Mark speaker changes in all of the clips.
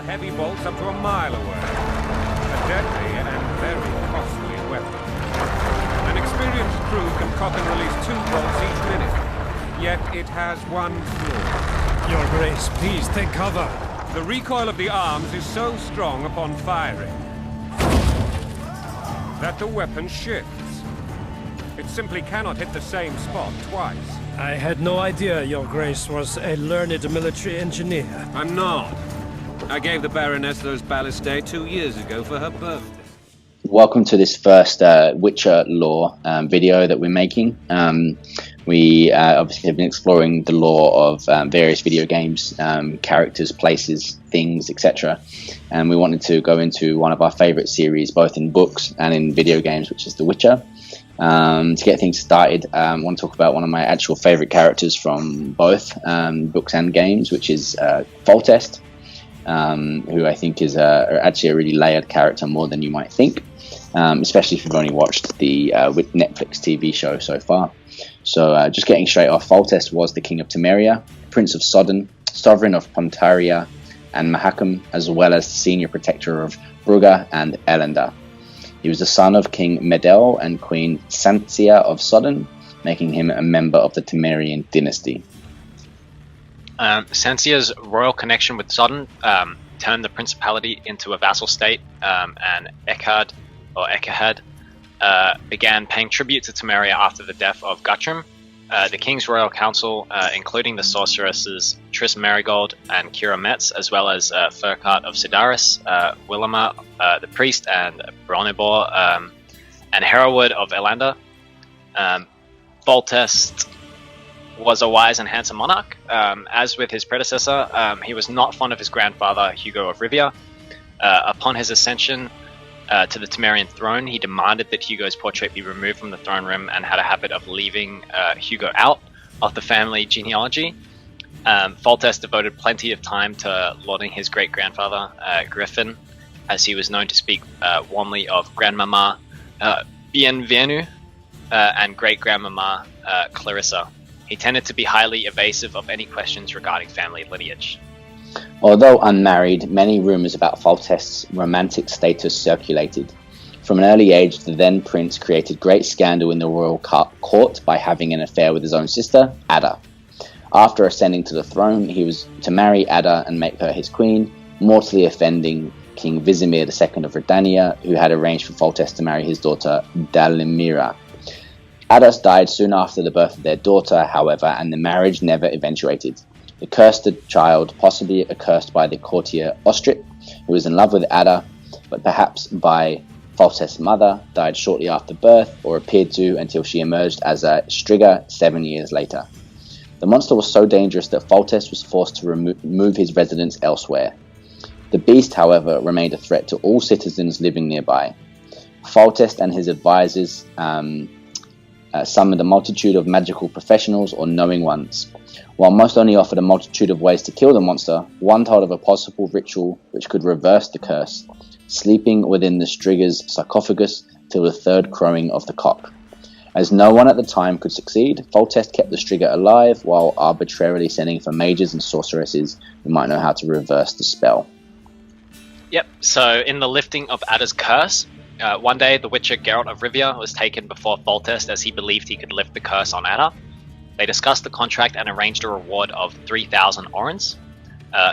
Speaker 1: heavy bolts up to a mile away. A deadly and very costly weapon. An experienced crew can cock and release 2 bolts each minute. Yet it has one flaw.
Speaker 2: Your Grace, please take cover.
Speaker 1: The recoil of the arms is so strong upon firing that the weapon shifts. It simply cannot hit the same spot twice.
Speaker 2: I had no idea Your Grace was a learned military engineer.
Speaker 1: I'm not. I gave the Baroness those ballistae 2 years ago for her birthday.
Speaker 3: Welcome to this first Witcher lore video that we're making. We obviously have been exploring the lore of various video games, characters, places, things, etc. And we wanted to go into one of our favorite series, both in books and in video games, which is The Witcher. To get things started, I want to talk about one of my actual favorite characters from both books and games, which is Foltest, who I think is actually a really layered character, more than you might think, especially if you've only watched the Netflix TV show so far. So just getting straight off, Foltest was the king of Temeria, prince of Sodden, sovereign of Pontaria and Mahakam, as well as senior protector of Brugge and Elendar. He was the son of King Medel and Queen Santia of Sodden, making him a member of the Temerian dynasty.
Speaker 4: Santia's royal connection with Sodden turned the principality into a vassal state, and Echad began paying tribute to Temeria after the death of Guthrum. The King's Royal Council, including the sorceresses Triss Merigold and Kira Metz, as well as Furkart of Sidaris, Willima, the priest, and Bronibor, and Hereward of Elendar. Foltest was a wise and handsome monarch. As with his predecessor, he was not fond of his grandfather, Hugo of Rivia. Upon his ascension to the Temerian throne, he demanded that Hugo's portrait be removed from the throne room and had a habit of leaving Hugo out of the family genealogy. Foltest devoted plenty of time to lauding his great-grandfather, Griffin, as he was known to speak warmly of Grandmama Bienvenue and great-grandmama Clarissa. He tended to be highly evasive of any questions regarding family lineage.
Speaker 3: Although unmarried, many rumours about Foltest's romantic status circulated. From an early age, the then prince created great scandal in the royal court by having an affair with his own sister, Ada. After ascending to the throne, he was to marry Ada and make her his queen, mortally offending King Vizimir II of Redania, who had arranged for Foltest to marry his daughter Dalimira. Ada died soon after the birth of their daughter, however, and the marriage never eventuated. The cursed child, possibly accursed by the courtier Ostrip, who was in love with Ada, but perhaps by Foltest's mother, died shortly after birth, or appeared to until she emerged as a Striga 7 years later. The monster was so dangerous that Foltest was forced to move his residence elsewhere. The beast, however, remained a threat to all citizens living nearby. Foltest and his advisors summoned a multitude of magical professionals or knowing ones. While most only offered a multitude of ways to kill the monster, one told of a possible ritual which could reverse the curse, sleeping within the Striga's sarcophagus till the third crowing of the cock. As no one at the time could succeed, Foltest kept the Striga alive while arbitrarily sending for mages and sorceresses who might know how to reverse the spell.
Speaker 4: Yep, so in the lifting of Ada's curse, one day the Witcher Geralt of Rivia was taken before Foltest as he believed he could lift the curse on Ada. They discussed the contract and arranged a reward of 3,000 orens.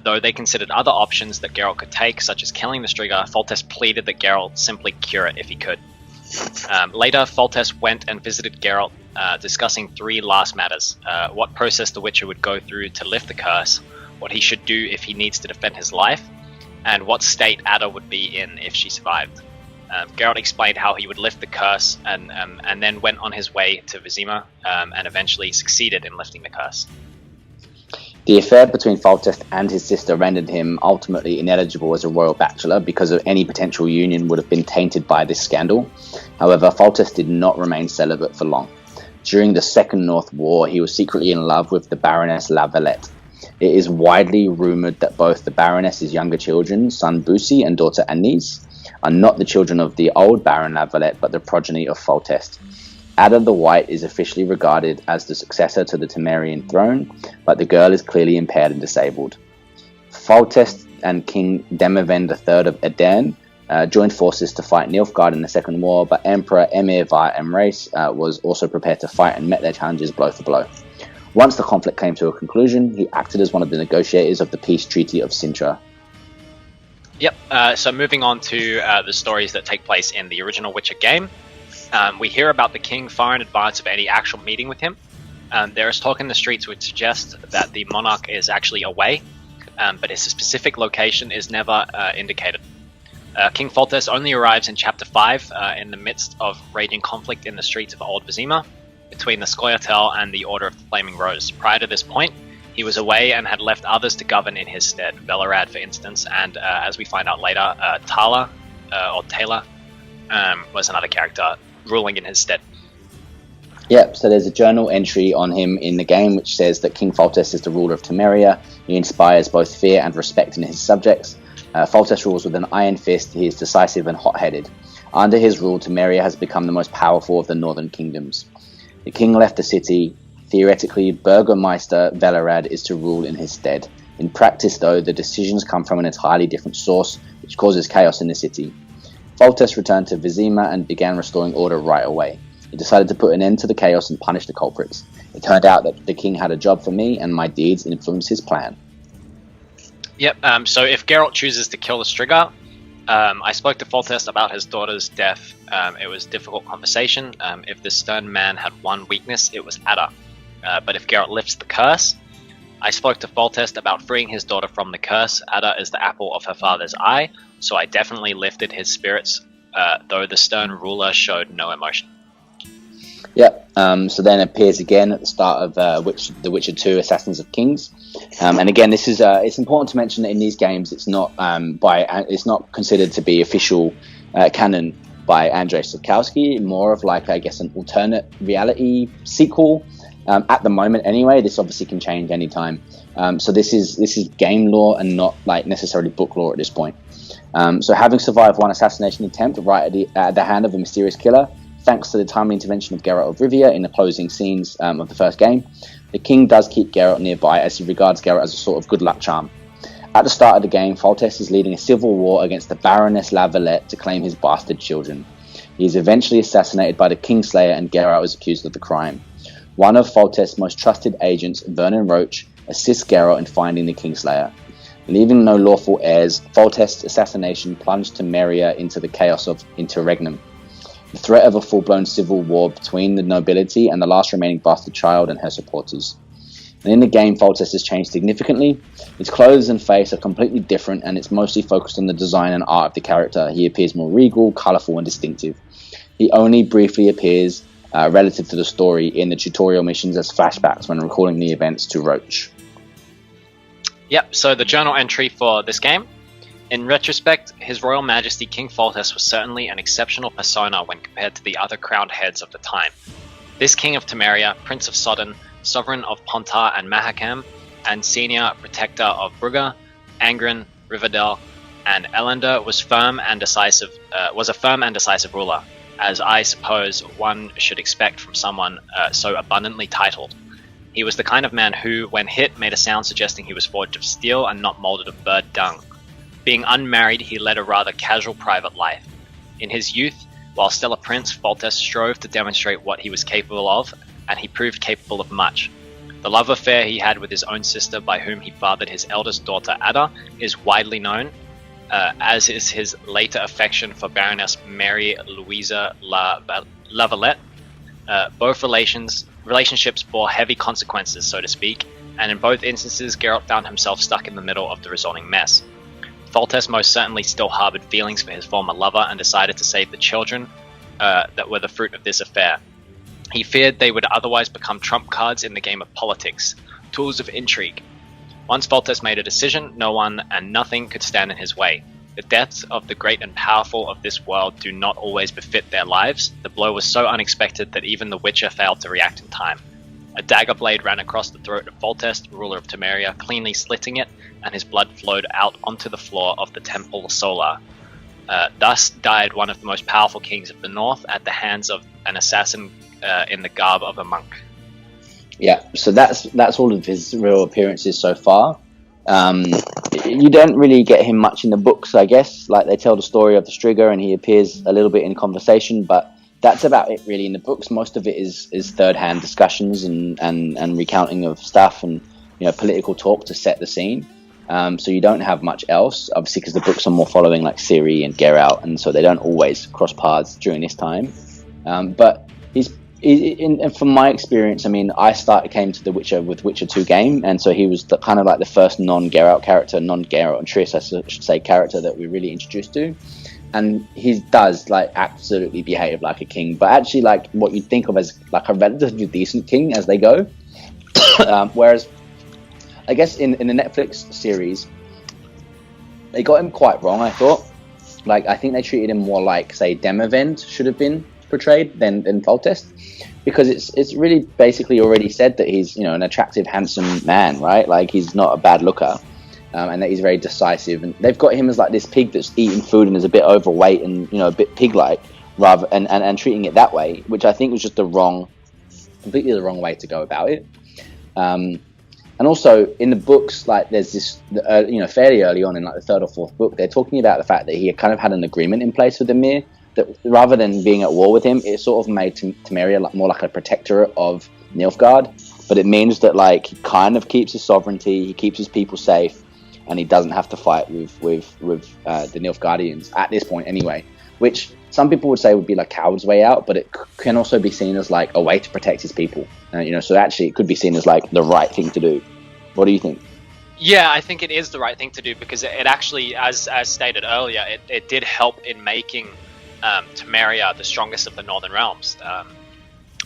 Speaker 4: Though they considered other options that Geralt could take, such as killing the Striga, Foltest pleaded that Geralt simply cure it if he could. Later, Foltest went and visited Geralt, discussing 3 last matters. What process the Witcher would go through to lift the curse, what he should do if he needs to defend his life, and what state Ada would be in if she survived. Geralt explained how he would lift the curse and then went on his way to Vizima and eventually succeeded in lifting the curse.
Speaker 3: The affair between Foltest and his sister rendered him ultimately ineligible as a royal bachelor because of any potential union would have been tainted by this scandal. However, Foltest did not remain celibate for long. During the Second North War, he was secretly in love with the Baroness La Valette. It is widely rumoured that both the Baroness's younger children, son Bussy and daughter Anise, are not the children of the old Baron La Valette, but the progeny of Foltest. Ada the White is officially regarded as the successor to the Temerian throne, but the girl is clearly impaired and disabled. Foltest and King Demerven III of Edern joined forces to fight Nilfgaard in the Second War, but Emperor Emir var Emreis was also prepared to fight and met their challenges blow for blow. Once the conflict came to a conclusion, he acted as one of the negotiators of the peace treaty of Sintra.
Speaker 4: Yep, so moving on to the stories that take place in the original Witcher game. We hear about the king far in advance of any actual meeting with him. There is talk in the streets which suggests that the monarch is actually away, but his specific location is never indicated. King Foltest only arrives in Chapter 5 in the midst of raging conflict in the streets of Old Vizima between the Scoia'tael and the Order of the Flaming Rose. Prior to this point, he was away and had left others to govern in his stead, Velerad for instance, and as we find out later, Taylor was another character ruling in his stead.
Speaker 3: Yep, so there's a journal entry on him in the game which says that King Foltest is the ruler of Temeria. He inspires both fear and respect in his subjects. Foltest rules with an iron fist. He is decisive and hot-headed. Under his rule, Temeria has become the most powerful of the northern kingdoms. The king left the city. Theoretically, Burgermeister Velerad is to rule in his stead. In practice, though, the decisions come from an entirely different source, which causes chaos in the city. Foltest returned to Vizima and began restoring order right away. He decided to put an end to the chaos and punish the culprits. It turned out that the king had a job for me, and my deeds influenced his plan.
Speaker 4: Yep, so if Geralt chooses to kill the Striga, I spoke to Foltest about his daughter's death. It was a difficult conversation. If this stern man had one weakness, it was Ada. But if Geralt lifts the curse, I spoke to Foltest about freeing his daughter from the curse. Ada is the apple of her father's eye, so I definitely lifted his spirits, though the stern ruler showed no emotion.
Speaker 3: Yep, so then appears again at the start of The Witcher 2 Assassins of Kings. And again, this is it's important to mention that in these games it's not it's not considered to be official canon by Andrzej Sapkowski, more of like, I guess, an alternate reality sequel. At the moment anyway, this obviously can change anytime. So this is game lore and not like necessarily book lore at this point. So having survived one assassination attempt right at the hand of a mysterious killer, thanks to the timely intervention of Geralt of Rivia in the closing scenes of the first game, the king does keep Geralt nearby as he regards Geralt as a sort of good luck charm. At the start of the game, Foltest is leading a civil war against the Baroness La Valette to claim his bastard children. He is eventually assassinated by the Kingslayer and Geralt is accused of the crime. One of Foltest's most trusted agents, Vernon Roach, assists Geralt in finding the Kingslayer. Leaving no lawful heirs, Foltest's assassination plunged Temeria into the chaos of Interregnum. The threat of a full-blown civil war between the nobility and the last remaining bastard child and her supporters. And in the game, Foltest has changed significantly. His clothes and face are completely different, and it's mostly focused on the design and art of the character. He appears more regal, colourful, and distinctive. He only briefly appears relative to the story in the tutorial missions as flashbacks when recalling the events to Roach.
Speaker 4: Yep, so the journal entry for this game. In retrospect, His Royal Majesty King Foltest was certainly an exceptional persona when compared to the other crowned heads of the time. This King of Temeria, Prince of Sodden, Sovereign of Pontar and Mahakam, and Senior Protector of Brugge, Angren, Rivendell, and Elender was a firm and decisive ruler, as I suppose one should expect from someone so abundantly titled. He was the kind of man who, when hit, made a sound suggesting he was forged of steel and not molded of bird dung. Being unmarried, he led a rather casual private life. In his youth, while still a prince, Foltest strove to demonstrate what he was capable of, and he proved capable of much. The love affair he had with his own sister, by whom he fathered his eldest daughter Ada, is widely known, as is his later affection for Baroness Mary Louisa La Valette. Both relationships bore heavy consequences, so to speak, and in both instances Geralt found himself stuck in the middle of the resulting mess. Foltest most certainly still harbored feelings for his former lover and decided to save the children that were the fruit of this affair. He feared they would otherwise become trump cards in the game of politics, tools of intrigue. Once Foltest made a decision, no one and nothing could stand in his way. The deaths of the great and powerful of this world do not always befit their lives. The blow was so unexpected that even the Witcher failed to react in time. A dagger blade ran across the throat of Foltest, ruler of Temeria, cleanly slitting it, and his blood flowed out onto the floor of the Temple Solar. Thus died one of the most powerful kings of the north at the hands of an assassin in the garb of a monk.
Speaker 3: Yeah, so that's all of his real appearances so far. You don't really get him much in the books, I guess. Like, they tell the story of the Striga, and he appears a little bit in conversation, but that's about it really in the books. Most of it is third-hand discussions and recounting of stuff and, you know, political talk to set the scene. So you don't have much else, obviously, because the books are more following like Ciri and Geralt, and so they don't always cross paths during this time. But and from my experience, I mean, came to The Witcher with Witcher 2 game, and so he was kind of like the first non-Geralt character, non-Geralt and Triss, I should say, character that we really introduced to. And he does like absolutely behave like a king, but actually like what you'd think of as like a relatively decent king as they go. Whereas I guess in the Netflix series, they got him quite wrong, I thought. Like, I think they treated him more like, say, Demavend should have been portrayed than Foltest, because it's really basically already said that he's, you know, an attractive, handsome man, right? Like, he's not a bad looker, and that he's very decisive. And they've got him as like this pig that's eating food and is a bit overweight and, you know, a bit pig-like, rather and treating it that way, which I think was just completely the wrong way to go about it. And also in the books, like, there's this, you know, fairly early on in like the third or fourth book, they're talking about the fact that he kind of had an agreement in place with Emir, that rather than being at war with him, it sort of made Temeria more like a protectorate of Nilfgaard. But it means that, like, he kind of keeps his sovereignty, he keeps his people safe, and he doesn't have to fight with the Nilfgaardians at this point anyway. Which some people would say would be like coward's way out, but it can also be seen as like a way to protect his people. You know, so actually it could be seen as like the right thing to do. What do you think?
Speaker 4: Yeah, I think it is the right thing to do, because it actually, as stated earlier, it did help in making Temeria the strongest of the Northern Realms.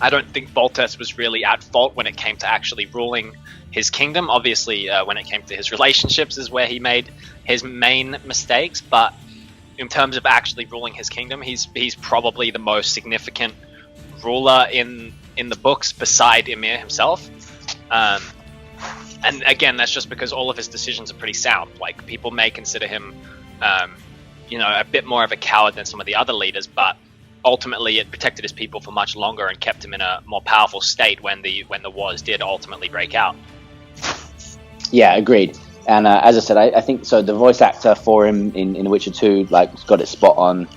Speaker 4: I don't think Foltest was really at fault when it came to actually ruling his kingdom. Obviously, when it came to his relationships is where he made his main mistakes, but in terms of actually ruling his kingdom, he's probably the most significant ruler in the books beside Emir himself. And again, that's just because all of his decisions are pretty sound. Like, people may consider him, you know, a bit more of a coward than some of the other leaders, but ultimately it protected his people for much longer and kept him in a more powerful state when the wars did ultimately break out.
Speaker 3: Yeah, agreed. And as I said, I think so. The voice actor for him in The Witcher 2, like, got it spot on.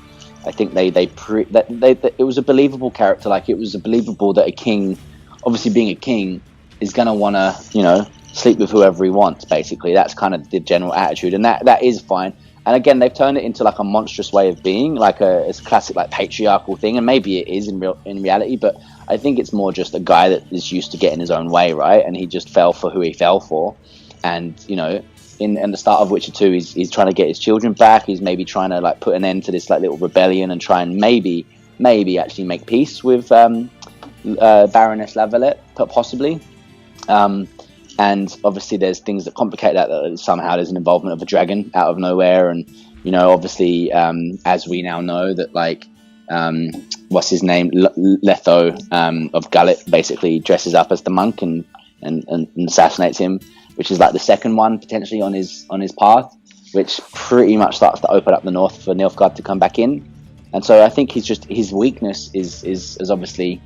Speaker 3: I think it was a believable character. Like, it was believable that a king, obviously being a king, is gonna want to, you know, sleep with whoever he wants. Basically, that's kind of the general attitude, and that is fine. And again, they've turned it into like a monstrous way of being, like it's a classic like patriarchal thing, and maybe it is in reality, but I think it's more just a guy that is used to getting his own way, right? And he just fell for who he fell for. And, you know, in the start of Witcher 2, he's trying to get his children back. He's maybe trying to like put an end to this like little rebellion and try and maybe actually make peace with Baroness Lavalette, possibly. And obviously there's things that complicate that somehow there's an involvement of a dragon out of nowhere. And, you know, obviously, as we now know that, like, what's his name? Letho of Gullet basically dresses up as the monk and assassinates him, which is like the second one potentially on his path, which pretty much starts to open up the north for Nilfgaard to come back in. And so I think his weakness is obviously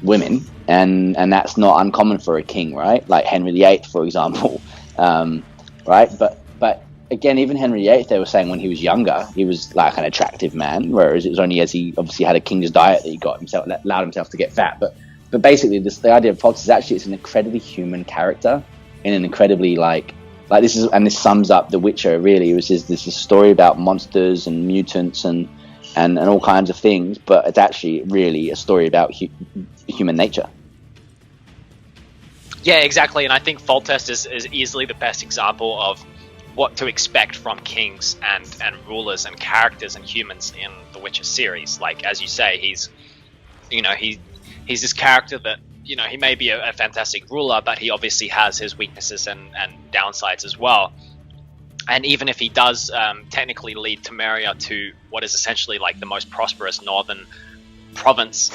Speaker 3: women, and that's not uncommon for a king, right? Like Henry VIII, for example, right? But again, even Henry VIII, they were saying when he was younger, he was like an attractive man, whereas it was only as he obviously had a king's diet that he allowed himself to get fat. But basically, the idea of Foltest is actually it's an incredibly human character in an incredibly like this sums up The Witcher really, which is this story about monsters and mutants and all kinds of things, but it's actually really a story about human nature.
Speaker 4: Yeah, exactly, and I think Foltest is easily the best example of what to expect from kings and rulers and characters and humans in the Witcher series. Like, as you say, he's this character that, you know, he may be a fantastic ruler, but he obviously has his weaknesses and downsides as well. And even if he does technically lead Temeria to what is essentially like the most prosperous northern province,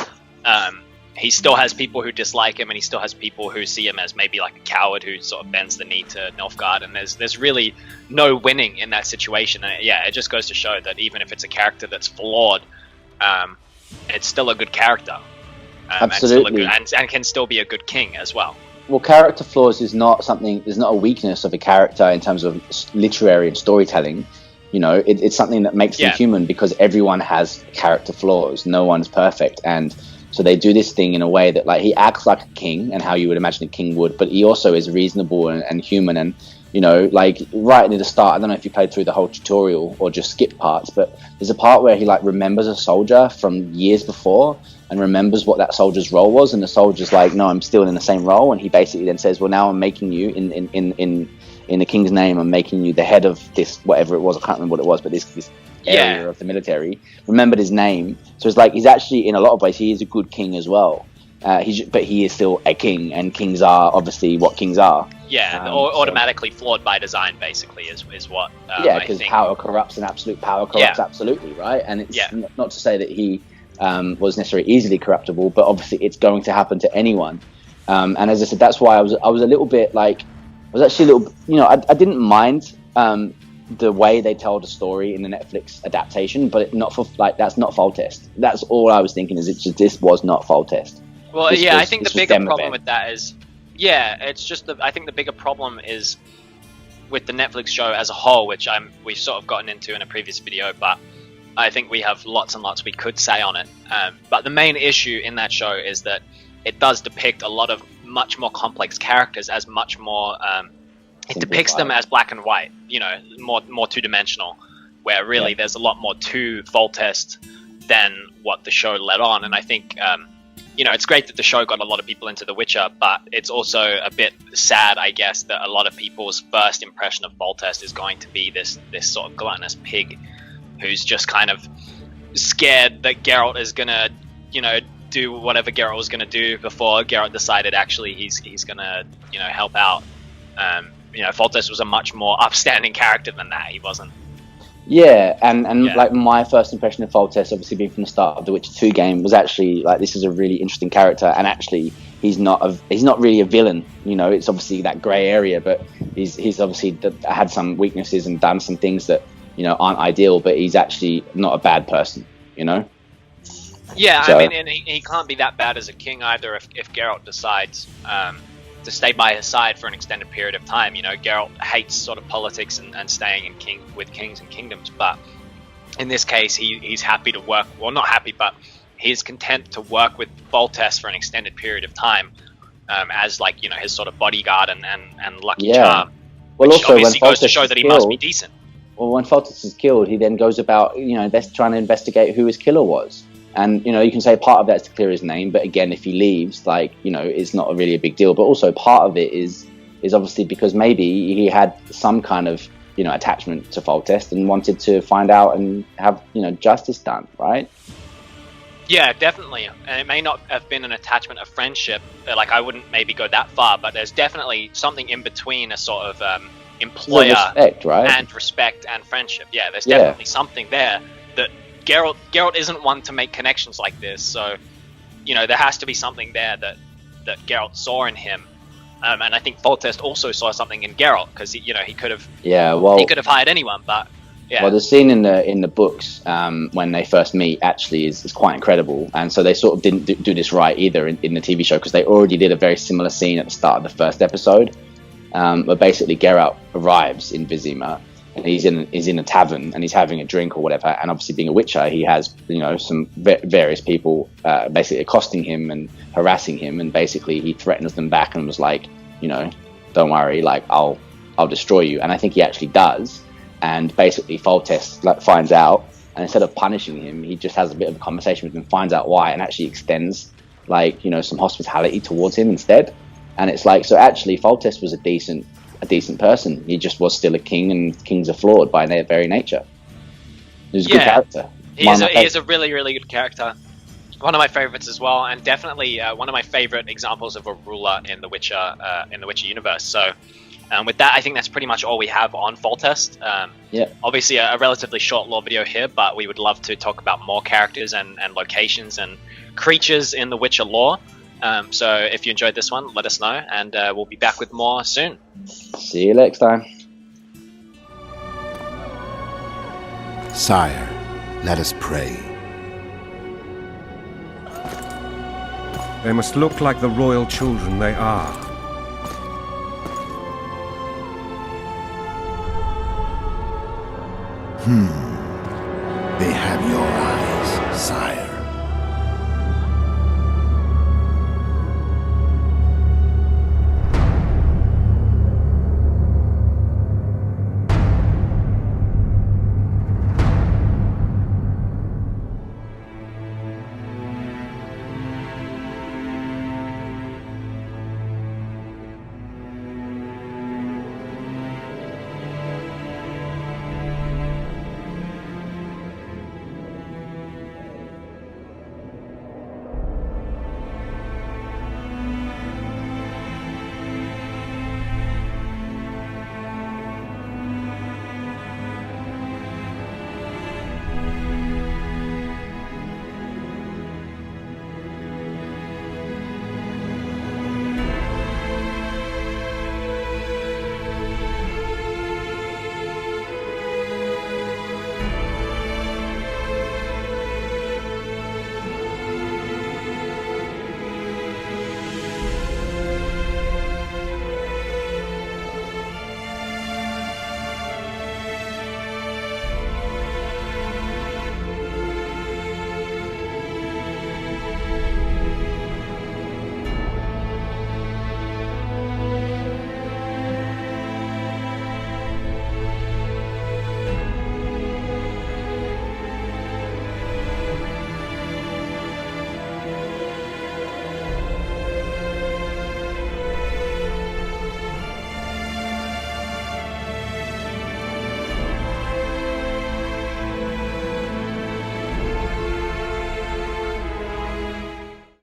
Speaker 4: he still has people who dislike him, and he still has people who see him as maybe like a coward who sort of bends the knee to Nilfgaard. And there's really no winning in that situation. And it just goes to show that even if it's a character that's flawed, it's still a good character.
Speaker 3: Absolutely.
Speaker 4: And can still be a good king as well.
Speaker 3: Well, character flaws is not something. There's not a weakness of a character in terms of literary and storytelling. You know, it's something that makes them human, because everyone has character flaws. No one's perfect, and so they do this thing in a way that, like, he acts like a king and how you would imagine a king would, but he also is reasonable and human. And, you know, like right near the start, I don't know if you played through the whole tutorial or just skip parts, but there's a part where he like remembers a soldier from years before and remembers what that soldier's role was, and the soldier's like, no, I'm still in the same role. And he basically then says, well, now I'm making you in the king's name, I'm making you the head of this, whatever it was, I can't remember what it was, but this area of the military. Remembered his name. So it's like, he's actually, in a lot of ways, he is a good king as well. But he is still a king, and kings are obviously what kings are.
Speaker 4: Yeah, automatically flawed by design, basically, is what
Speaker 3: because power corrupts, and absolute power corrupts absolutely, right? And it's not to say that he was necessarily easily corruptible, but obviously it's going to happen to anyone. And as I said, that's why I was a little bit like, I was actually a little, you know, I didn't mind the way they tell the story in the Netflix adaptation, but not for, like, that's not Foltest. That's all I was thinking, is this was not Foltest.
Speaker 4: Well, I think the bigger problem with that is, it's just I think the bigger problem is with the Netflix show as a whole, which we've sort of gotten into in a previous video, but I think we have lots and lots we could say on it. But the main issue in that show is that it does depict a lot of much more complex characters as much more. It depicts them as black and white, you know, more two-dimensional, where really there's a lot more to Foltest than what the show led on. And I think, you know, it's great that the show got a lot of people into The Witcher, but it's also a bit sad, I guess, that a lot of people's first impression of Foltest is going to be this sort of gluttonous pig who's just kind of scared that Geralt is going to, you know, do whatever Geralt was going to do before Geralt decided actually he's going to, you know, help out. You know, Foltest was a much more upstanding character than that. He wasn't.
Speaker 3: Yeah, and like my first impression of Foltest, obviously being from the start of the Witcher 2 game, was actually like, this is a really interesting character, and actually he's not really a villain. You know, it's obviously that grey area, but he's obviously had some weaknesses and done some things that, you know, aren't ideal, but he's actually not a bad person. You know.
Speaker 4: Yeah, so, I mean, and he can't be that bad as a king either if Geralt decides to stay by his side for an extended period of time. You know, Geralt hates sort of politics and staying with kings and kingdoms, but in this case, he's happy to work. Well, not happy, but he's content to work with Foltest for an extended period of time as, like, you know, his sort of bodyguard and lucky charm.
Speaker 3: Well,
Speaker 4: which
Speaker 3: also
Speaker 4: obviously
Speaker 3: when
Speaker 4: goes to show that he must be decent.
Speaker 3: Well, when Foltest is killed, he then goes about, you know, trying to investigate who his killer was. And, you know, you can say part of that is to clear his name, but again, if he leaves, like, you know, it's not really a big deal. But also part of it is obviously because maybe he had some kind of, you know, attachment to Foltest and wanted to find out and have, you know, justice done, right?
Speaker 4: Yeah, definitely. And it may not have been an attachment of friendship. Like, I wouldn't maybe go that far, but there's definitely something in between a sort of employer
Speaker 3: respect, right?
Speaker 4: And respect and friendship. Yeah, there's definitely something there that Geralt isn't one to make connections like this, so, you know, there has to be something there that Geralt saw in him, and I think Foltest also saw something in Geralt, because he could have he could have hired anyone, but
Speaker 3: well, the scene in the books when they first meet actually is quite incredible, and so they sort of didn't do this right either in the TV show, because they already did a very similar scene at the start of the first episode, where basically Geralt arrives in Vizima. And he's in a tavern and he's having a drink or whatever, and obviously being a Witcher, he has, you know, some various people basically accosting him and harassing him, and basically he threatens them back and was like, you know, don't worry, like I'll destroy you. And I think he actually does, and basically Foltest like finds out, and instead of punishing him, he just has a bit of a conversation with him, finds out why, and actually extends, like, you know, some hospitality towards him instead. And it's like, so actually Foltest was a decent person. He just was still a king, and kings are flawed by their very nature. He was a good character. He
Speaker 4: is a really, really good character. One of my favorites as well, and definitely one of my favorite examples of a ruler in the Witcher universe. So with that, I think that's pretty much all we have on Foltest. Obviously a relatively short lore video here, but we would love to talk about more characters and locations and creatures in the Witcher lore. So if you enjoyed this one, let us know, and we'll be back with more soon.
Speaker 3: See you next time.
Speaker 5: Sire, let us pray.
Speaker 1: They must look like the royal children they are.
Speaker 5: They have your eyes, sire.